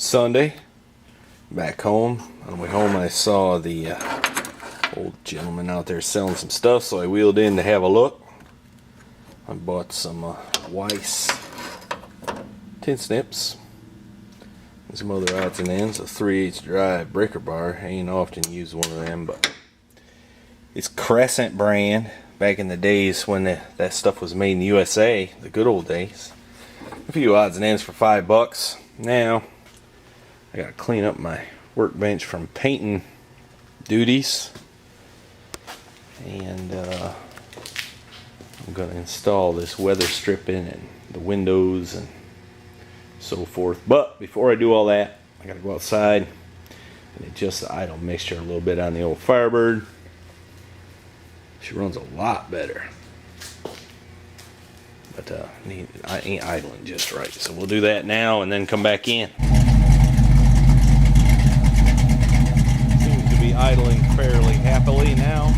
Sunday, back home. On the way home I saw the old gentleman out there selling some stuff, so I wheeled in to have a look. I bought some Weiss tin snips and some other odds and ends. A 3/8 drive breaker bar. I ain't often used one of them, but it's Crescent brand. Back in the days when that stuff was made in the USA, the good old days. A few odds and ends for $5. Now I gotta clean up my workbench from painting duties, and I'm gonna install this weather stripping and the windows and so forth. But before I do all that, I gotta go outside and adjust the idle mixture a little bit on the old Firebird. She runs a lot better, but I ain't idling just right, so we'll do that now and then come back in. Seems to be idling fairly happily now.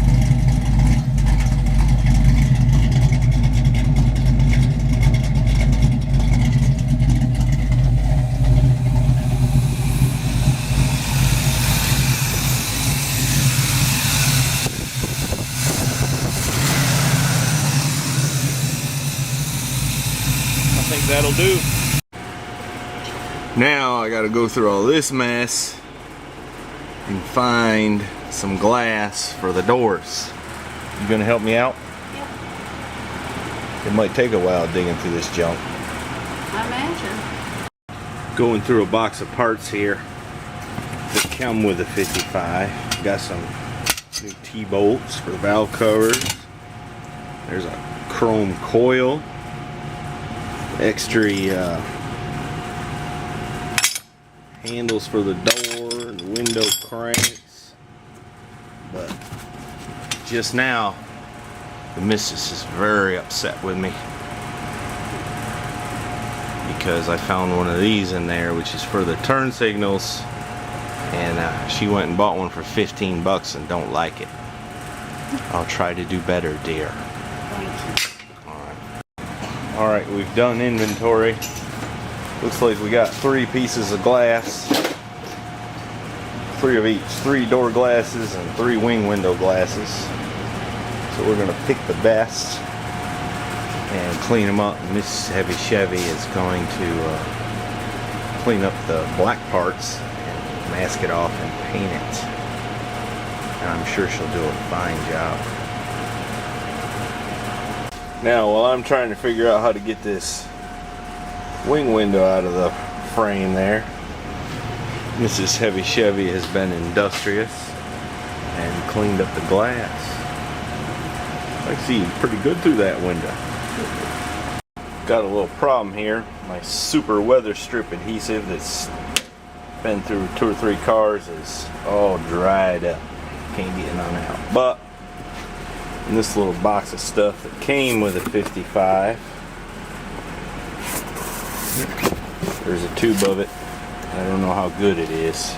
I think that'll do. Now I gotta go through all this mess and find some glass for the doors. You gonna help me out? Yep. It might take a while digging through this junk. I imagine. Going through a box of parts here that come with a 55. Got some new T-bolts for the valve covers. There's a chrome coil. Extra handles for the door and the window cranks. But just now the missus is very upset with me because I found one of these in there, which is for the turn signals, and she went and bought one for $15 and don't like it. I'll try to do better, dear. Thank you. Alright, we've done inventory. Looks like we got 3 pieces of glass. 3 of each. 3 door glasses and 3 wing window glasses. So we're going to pick the best and clean them up. Miss Heavy Chevy is going to clean up the black parts and mask it off and paint it. And I'm sure she'll do a fine job. Now, while I'm trying to figure out how to get this wing window out of the frame there, Mrs. Heavy Chevy has been industrious and cleaned up the glass. I see pretty good through that window. Got a little problem here. My super weather strip adhesive that's been through 2 or 3 cars is all dried up. Can't get none out. But in this little box of stuff that came with a 55, there's a tube of it. I don't know how good it is,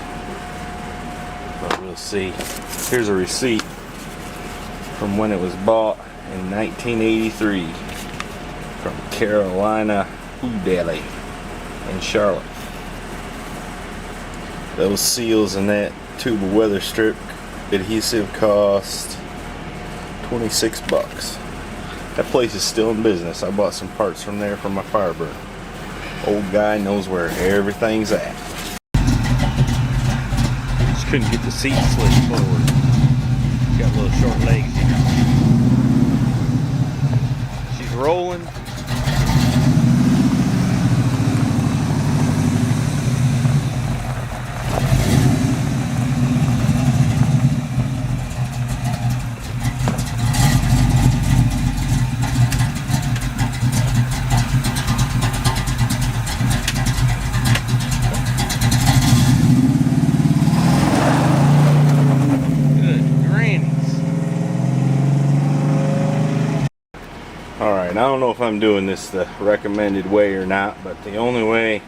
but we'll see. Here's a receipt from when it was bought in 1983 from Carolina Food Deli in Charlotte. Those seals and that tube of weather strip adhesive cost $26. That place is still in business. I bought some parts from there for my Firebird. Old guy knows where everything's at. Just couldn't get the seat slid forward. Got little short legs, you know. She's rolling. Alright, I don't know if I'm doing this the recommended way or not, but the only way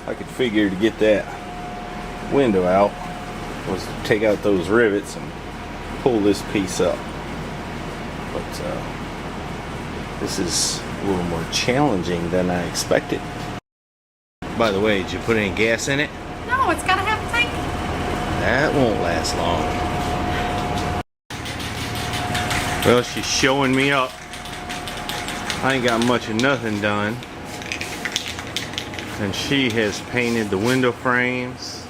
I could figure to get that window out was to take out those rivets and pull this piece up. But this is a little more challenging than I expected. By the way, did you put any gas in it? No, it's gotta have a tank. That won't last long. Well, she's showing me up. I ain't got much of nothing done. And she has painted the window frames.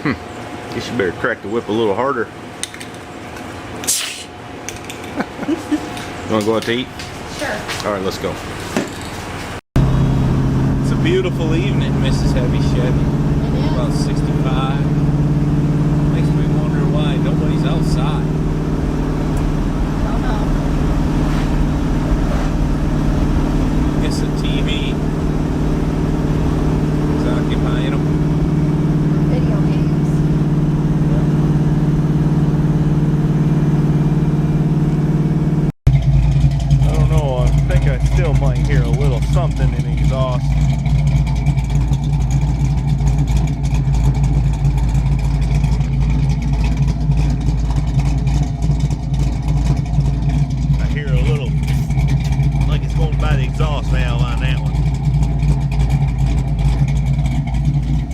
Guess you better crack the whip a little harder. You wanna go out to eat? Sure. Alright, let's go. It's a beautiful evening, Mrs. Heavy Chevy. It is. About 65. Makes me wonder why nobody's outside. Don't know. I guess the TV is occupying them. Video games. I don't know, I think I still might hear a little something in the exhaust. I hear a little, like it's going by the exhaust valve on that one.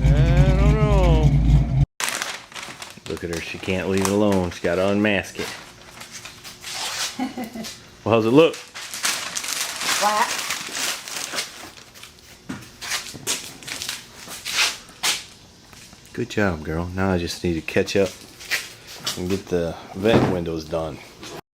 I don't know. Look at her, she can't leave it alone. She's got to unmask it. Well, how's it look? Flat. Good job, girl. Now I just need to catch up and get the vent windows done.